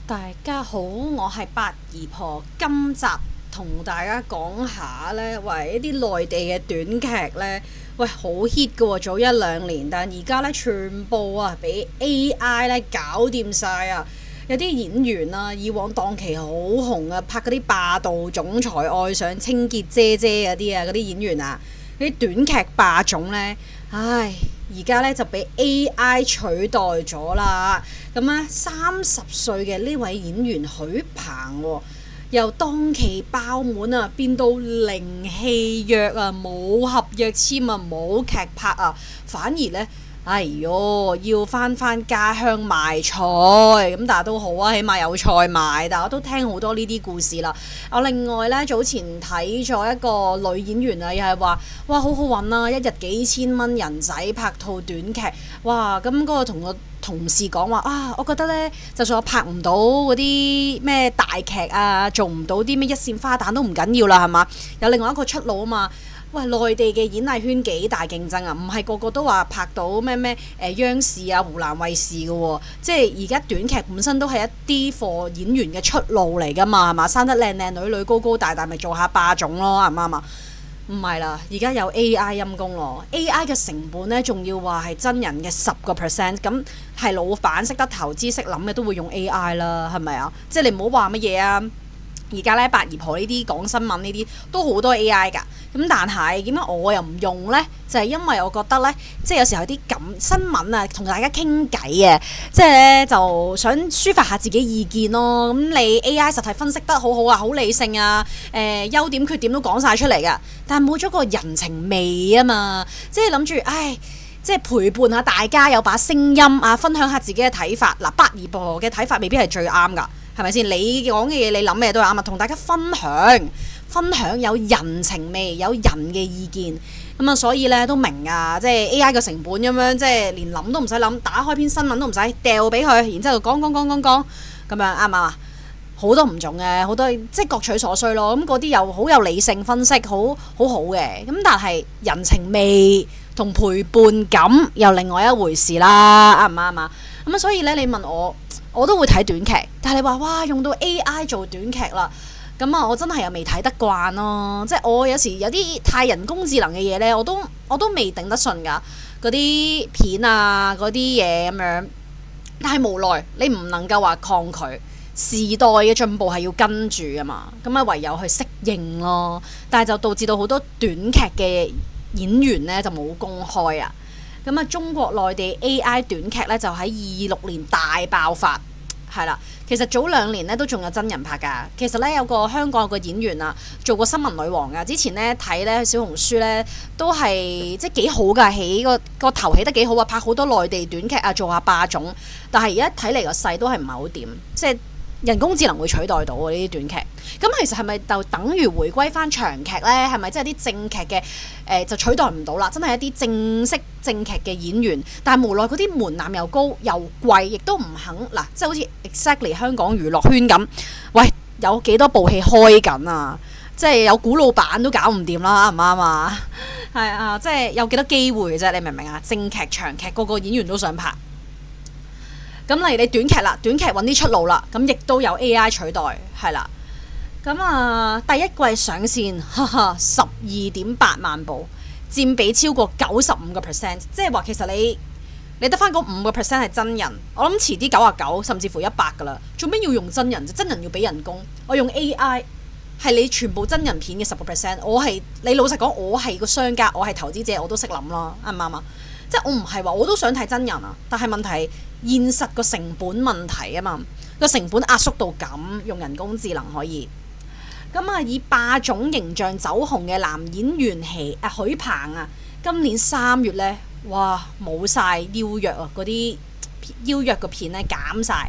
大家好，我係八姨婆，今集同大家講下呢，喂，一啲內地嘅短劇呢，喂，好 hit 㗎喎，早一兩年，但而家呢，全部啊俾 AI 呢搞掂晒啊！有啲演員啊，以往檔期好紅啊，拍嗰啲霸道總裁愛上清潔姐姐嗰啲啊，嗰啲演員啊，嗰啲短劇霸總呢，唉，而家呢就俾 AI 取代咗啦。咁咧，30歲嘅呢位演員許鵬喎，由檔期爆滿啊，變到零戲約啊，冇合約簽啊，冇劇拍啊，反而呢，哎唷，要翻家鄉賣菜咁，但係都好啊，起碼有菜賣。但係我都聽好多呢啲故事啦。我另外呢，早前睇咗一個女演員啊，又係話哇好好揾啊，一日幾千蚊人仔拍套短劇，哇咁嗰個同個同事講話啊，我覺得呢，就算我拍唔到嗰啲咩大劇啊，做唔到啲咩一線花旦都唔緊要啦，係嘛？有另外一個出路啊嘛。喂，內地嘅演藝圈幾大競爭啊？唔係個個都話拍到咩央視啊、湖南衛視嘅喎，即係而家短劇本身都係一啲貨演員嘅出路嚟㗎嘛，係嘛？生得靚靚女女高高大大咪做下霸總咯，啱唔啱啊？唔係啦，而家有 AI 陰功咯，AI 嘅成本呢，仲要話係真人嘅10%，咁係老闆識得投資識諗嘅都會用 AI 啦，係咪啊？即係你唔好話乜嘢啊！而家咧，八姨婆呢啲講新聞呢啲都好多 AI 㗎，咁但係點解我又唔用呢？就係因為我覺得呢，即係有時候有啲咁新聞啊，同大家傾偈啊，即係咧就想抒發下自己意見咯。咁你 AI 實係分析得好好啊，好理性啊，優點缺點都講晒出嚟㗎，但係冇咗個人情味啊嘛，即係諗住唉。即係陪伴下大家有把聲音啊，分享下自己嘅睇法。嗱，八姨婆嘅睇法未必係最啱㗎，係咪先？你講嘅嘢，你諗嘅嘢都係啱啊，同大家分享有人情味，有人嘅意見。咁啊，所以咧都明啊，即係 AI 嘅成本咁樣，即係連諗都唔使諗，打開篇新聞都唔使掉俾佢，然之後講咁樣啱唔啱啊？好多唔同嘅，好多即係各取所需咯。咁嗰啲又好有理性分析，好好嘅。咁但係人情味同陪伴感又另外一回事啦，啱唔啱啊？咁啊，所以咧你問我都會睇短劇，但係你話哇用到 AI 做短劇啦，咁啊我真係又未睇得慣咯。即係我有時有啲太人工智能嘅嘢咧，我都未頂得順㗎，嗰啲片啊嗰啲嘢咁樣。但係無奈你唔能夠話抗拒。時代嘅進步係要跟住㗎嘛，咁啊唯有去適應咯。但係就導致到好多短劇嘅演員呢就冇公開啊。咁啊，中國內地 AI 短劇呢就喺26年大爆發，係啦。其實早2年呢都仲有真人拍㗎。其實呢，有個香港有個演員啊，做過新聞女王㗎。之前呢睇呢小紅書呢都係即係幾好㗎，起個頭起得幾好啊，拍好多內地短劇啊，做下霸總。但係而家睇嚟個勢都係唔係好掂，即係。人工智能會取代到呢啲短劇，咁其實係咪就等於回歸翻長劇呢？係咪即係啲正劇嘅就取代唔到啦？真係一啲正式正劇嘅演員，但係無奈嗰啲門檻又高又貴，亦都唔肯嗱，即係好似 exactly 香港娛樂圈咁，喂，有幾多部戲開緊啊？即係有古老闆都搞唔掂啦，啱唔啱啊？係啊，即係有幾多機會嘅啫？你明唔明啊？正劇長劇個個演員都想拍。咁例如你短劇啦，短劇揾啲出路啦，咁亦都有 AI 取代，係啦。咁啊，第一季上線，12.8萬部，佔比超過95%，即係話其實你得翻嗰5%係真人，我諗遲啲99甚至乎100噶啦。做咩要用真人啫？真人要俾人工，我用 AI 係你全部真人片嘅10%。你老實講，我係個商家，我係投資者，我都識諗啦，啱唔啱啊？即係我唔係話我都想睇真人啊，但係問題現實個成本問題啊嘛，個成本壓縮到咁，用人工智能可以。咁啊，以霸總形象走紅嘅男演員許鵬啊，今年3月呢，哇冇晒邀約啊，嗰啲邀約嘅片呢減晒。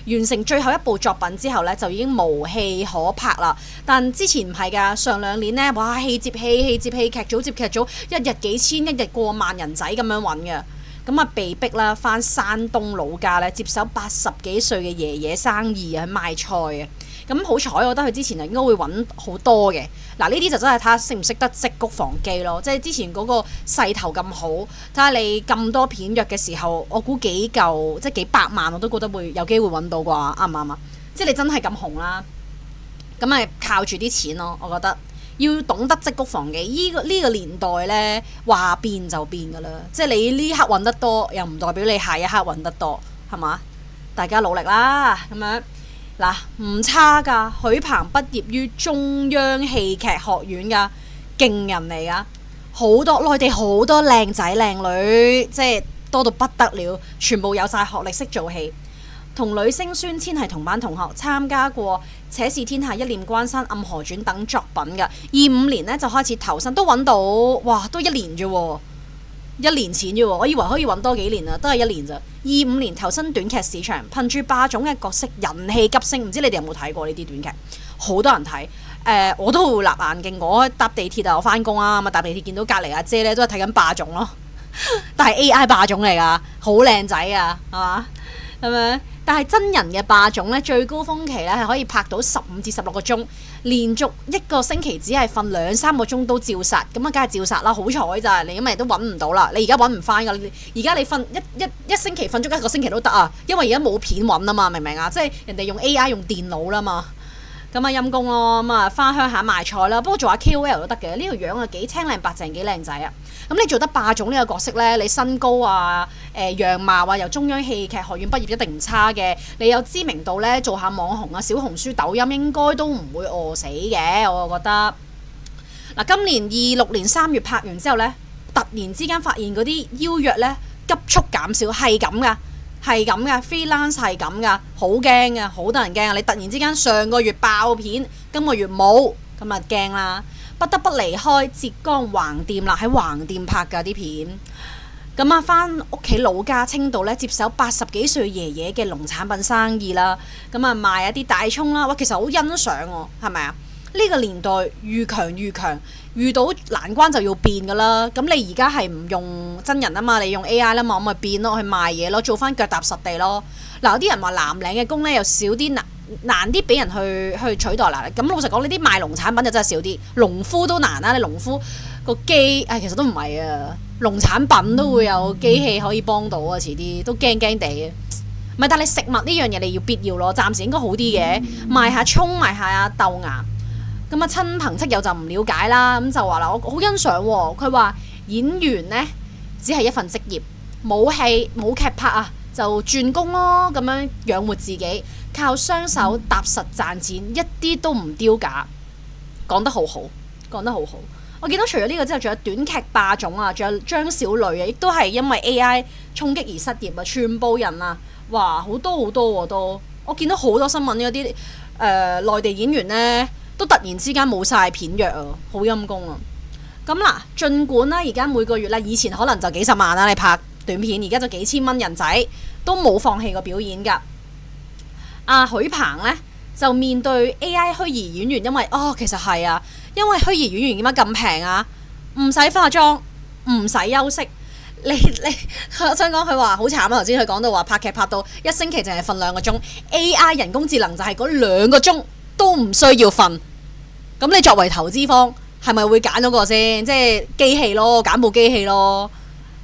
完成最後一部作品之後呢，就已經無戲可拍啦。但之前唔係㗎，上2年呢，哇戲接戲，劇組接劇組，一日幾千，一日過萬人仔咁樣揾嘅。咁啊被逼啦，返山東老家咧接手80幾歲嘅爺爺生意啊，賣菜啊。咁好彩，我覺得佢之前就應該會揾好多嘅。嗱，呢啲就真係睇下識唔識得積谷防饑咯。即係之前嗰個勢頭咁好，睇下你咁多片約嘅時候，我估幾嚿即係幾百萬，我都覺得會有機會揾到啩，啱唔啱啊？即係你真係咁紅啦，咁咪靠住啲錢咯。我覺得要懂得積穀防饑。呢個年代呢，話變就變噶啦，即係你呢刻揾得多，又唔代表你下一刻揾得多，係嘛？大家努力啦，咁樣嗱，唔差噶。許鵬畢業於中央戲劇學院噶，勁人嚟噶，好多內地好多靚仔靚女，即係多到不得了，全部有晒學歷，識做戲。同女星孫千係同班同學，參加過《且試天下》《一念關山》《暗河傳》等作品㗎。25年呢就開始投身，都揾到，哇！都1年啫喎，1年錢啫喎，我以為可以揾多幾年啊，都係1年咋。25年投身短劇市場，憑住霸總嘅角色人氣急升。唔知你哋有冇睇過呢啲短劇？好多人睇，我都會立眼鏡。我搭地鐵啊，我翻工啊，咁啊搭地鐵見到隔離阿姐咧，都係睇緊霸總咯。但係 AI 霸總嚟㗎，好靚仔啊，係嘛？係咪？但係真人嘅霸總咧，最高峰期咧係可以拍到15至16個鐘，連續1個星期只係瞓2-3個鐘都照殺，咁啊梗係照殺啦！好彩咋，你因為都揾唔到啦，你而家揾唔翻㗎。而家你瞓一星期瞓足1個星期都得啊，因為而家冇片揾啊嘛，明唔明啊？即係人哋用 AI 用電腦啦嘛，咁啊陰公咯，咁啊翻鄉下賣菜啦。不過做下 KOL 都得嘅，呢個樣啊幾青靚白淨，幾靚仔啊！咁你做得霸總呢個角色呢，你身高啊、樣貌啊，由中央戲劇學院畢業一定唔差嘅。你有知名度呢，做下網紅啊、小紅書、抖音應該都唔會餓死嘅。我覺得嗱，今年26年3月拍完之後呢，突然之間發現嗰啲邀約呢急速減少，係咁噶，係咁噶 freelance 係咁噶，好驚噶，好多人驚啊！你突然之間上個月爆片，今個月冇，咁啊驚啦！不得不離開浙江橫店啦，喺橫店拍㗎啲片。咁啊，翻屋企老家青島咧，接手80幾歲爺爺嘅農產品生意啦。咁啊，賣一啲大葱啦，哇，其實好欣賞喎，係咪啊？呢個年代愈強愈強，遇到難關就要變㗎啦。咁你而家係唔用真人啊嘛，你用 AI 啦嘛，我咪變咯，去賣嘢咯，做翻腳踏實地咯。嗱，有啲人話藍領嘅工咧又少啲難啲俾人去取代啦。咁老實講，呢啲賣農產品就真係少啲，農夫都難啦。你農夫個機，其實都唔係啊，農產品都會有機器可以幫到啊，遲啲都驚驚地嘅。唔係，但係食物呢樣嘢你要必要咯，暫時應該好啲嘅，賣下葱，賣下豆芽。咁啊，親朋戚友就唔了解啦，咁就話啦，我好欣賞喎。佢話演員呢，只係一份職業，冇戲冇劇拍啊，就轉工咯，咁樣養活自己，靠雙手踏實賺錢，一啲都唔丟架。講得好好，講得好好。我見到除咗呢個之後，仲有短劇霸總啊，仲有張小蕾啊，亦都係因為 AI 衝擊而失業啊，全部人啊，哇，好多好多喎都。我見到好多新聞嗰啲內地演員呢，都突然之間冇晒片約啊，好陰功啊！咁嗱，儘管啦，而家每個月啦，以前可能就幾十萬啦，你拍短片，而家就幾千蚊人仔，都冇放棄過表演㗎。許鵬呢，就面對 AI 虛擬演員，因為其實係啊，因為虛擬演員點解咁平啊？唔使化妝，唔使休息。我想講佢話好慘啊！頭先佢講到話拍劇拍到1星期淨係瞓2個鐘 ，AI 人工智能就係嗰2個鐘都唔需要瞓。咁你作為投資方，係咪會揀嗰個先？即係機器咯，揀部機器咯，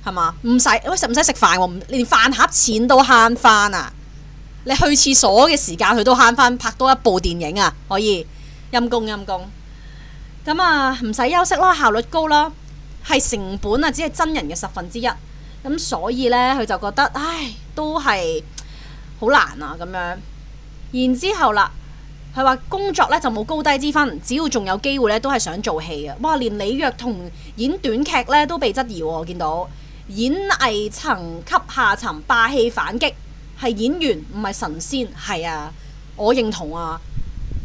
係嘛？唔使食飯喎，連飯盒錢都慳翻啊！你去廁所嘅時間佢都慳翻，拍多一部電影啊，可以陰公陰公。咁啊，唔使休息啦，效率高啦，係成本啊，只係真人嘅1/10。咁所以呢，佢就覺得唉，都係好難啊咁樣。然之後啦，佢話工作呢就冇高低之分，只要仲有機會呢，都係想做戲啊！哇，連李若彤演短劇呢都被質疑喎，我見到演藝層級下沉，霸氣反擊。係演員唔係神仙，係啊，我認同啊。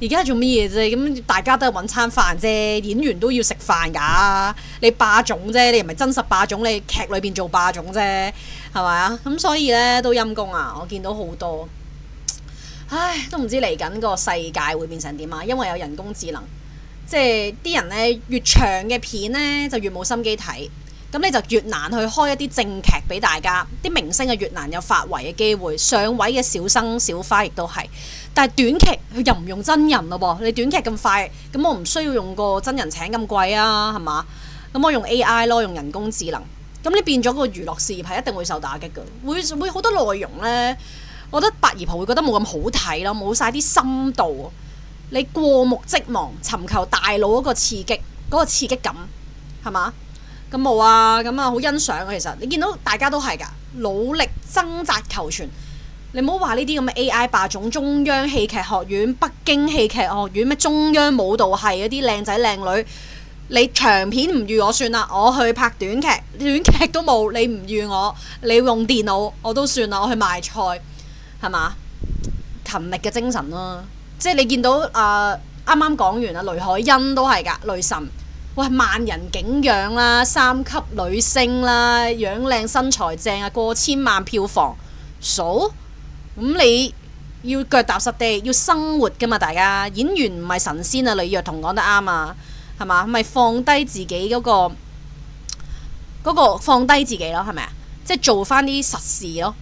而家做乜嘢啫？咁大家都係揾餐飯啫，演員都要食飯㗎。你霸總啫，你唔係真實霸總，你劇裏邊做霸總啫，係咪啊？咁所以呢，都陰公啊！我見到好多，唉，都唔知嚟緊個世界會變成點啊！因為有人工智能，即係啲人呢，越長嘅片呢，就越冇心機睇。咁你就越難去開一啲正劇俾大家，啲明星啊越難有發圍嘅機會，上位嘅小生小花亦都係。但係短劇佢又唔用真人咯噃，你短劇咁快，咁我唔需要用個真人請咁貴啊，係嘛？咁我用 AI 咯，用人工智能，咁你變咗個娛樂事業係一定會受打擊㗎，會好多內容呢，我覺得八姨婆會覺得冇咁好睇咯，冇晒啲深度。你過目即忘，尋求大腦嗰個刺激，嗰個刺激感係嘛？咁冇啊，咁啊好欣賞啊。其實你見到大家都係㗎，努力掙扎求全。你唔好話呢啲咁嘅 AI 霸總，中央戲劇學院、北京戲劇學院、咩中央舞蹈系嗰啲靚仔靚女，你長片唔預我算啦，我去拍短劇，短劇都冇，你唔預我，你用電腦我都算啦，我去賣菜係嘛？勤力嘅精神咯，即係你見到啱啱講完啊，雷海欣都係㗎，雷神，喂萬人景仰啦，3級女星啦，樣靚身材正啊，過千萬票房，數咁你要腳踏實地，要生活㗎嘛，大家演員唔係神仙啊，李若彤講得啱啊，係嘛？咪放低自己嗰個放低自己咯，係咪啊？即係做翻啲實事咯，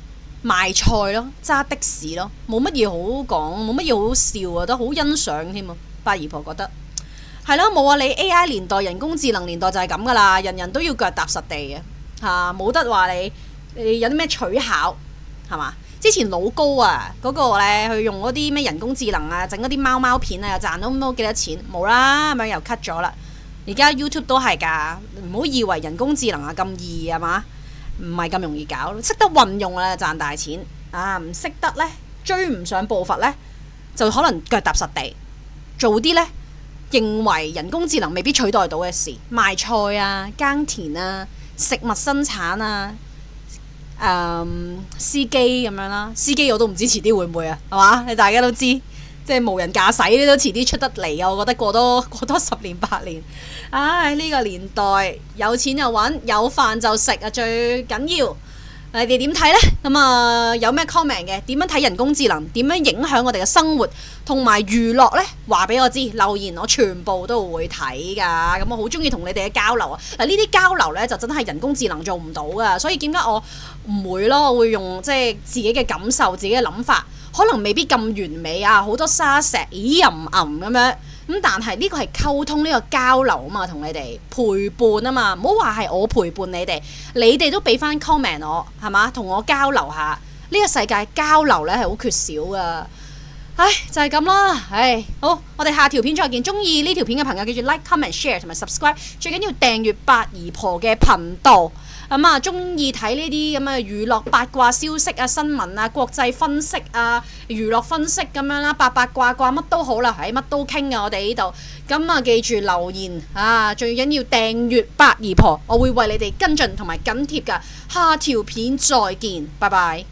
賣菜咯，揸的士咯，冇乜嘢好講，冇乜嘢好笑啊，都好欣賞添啊！八姨婆覺得係咯，冇啊！你 AI 年代、人工智能年代就係咁噶啦，人人都要腳踏實地嘅嚇，冇得話你有啲咩取巧係嘛？之前老高啊嗰個咧，佢用嗰啲咩人工智能啊，整嗰啲貓貓片啊，又賺到冇幾多錢，冇啦，咁樣又 cut 咗啦。而家 YouTube 都係㗎，唔好以為人工智能啊咁易係嘛？唔係咁容易搞，識得運用啊賺大錢啊，唔識得咧追唔上步伐咧，就可能腳踏實地做啲咧認為人工智能未必取代到嘅事，賣菜啊、耕田啊、食物生產啊。司機咁樣啦，司機我都唔知遲啲會唔會啊，係嘛？你大家都知，即係無人駕駛呢都遲啲出得嚟啊！我覺得過多10年8年，唉，呢個年代有錢就揾，有飯就食啊，最緊要。你哋點睇呢？咁啊，有咩 comment 嘅？點樣睇人工智能？點樣影響我哋嘅生活同埋娛樂呢？話俾我知，留言我全部都會睇㗎。咁我好中意同你哋嘅交流啊！嗱，呢啲交流呢，就真係人工智能做唔到㗎，所以點解我唔會咯？我會用即係自己嘅感受、自己嘅諗法，可能未必咁完美啊，好多沙石咦咁樣。咁但係呢個係溝通，呢個交流啊嘛，同你哋陪伴啊嘛，唔好話係我陪伴你哋，你哋都俾翻 comment 我係嘛，同我交流下。呢個世界交流呢係好缺少噶，唉就係咁啦，唉好，我哋下條片再見。中意呢條片嘅朋友記住 like、comment、share 同埋 subscribe， 最緊要訂閱八姨婆嘅頻道。咁啊，中意睇呢啲咁嘅娛樂八卦消息啊、新聞啊、國際分析啊、娛樂分析咁樣啦，八卦乜都好啦，乜都傾啊！我哋呢度咁啊，記住留言啊，最緊要訂閱八姨婆，我會為你哋跟進同埋緊貼㗎。下條片再見，拜拜。